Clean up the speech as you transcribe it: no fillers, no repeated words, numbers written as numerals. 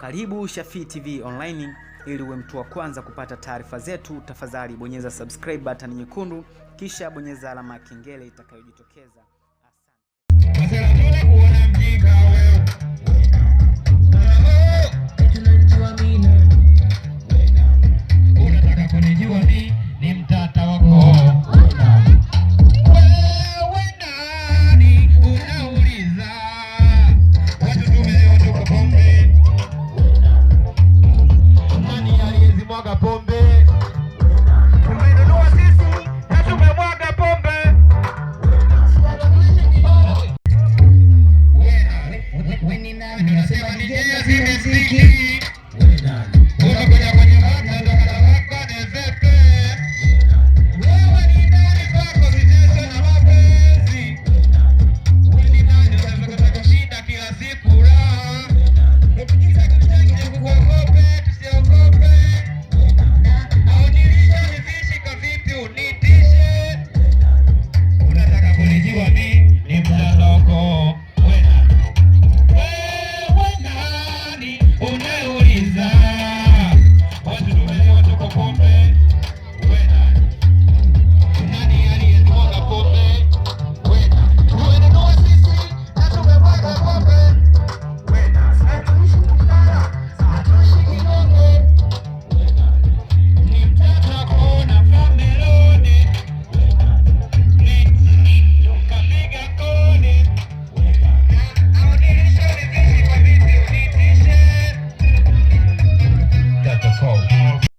Karibu Shafii TV Online, ili uwe mtu wa kwanza kupata taarifa zetu. Tafadhali bonyeza subscribe button nyekundu, kisha bonyeza alama ya kengele itakayojitokeza. Unataka kunijua ni mtata wako. Tunasema ni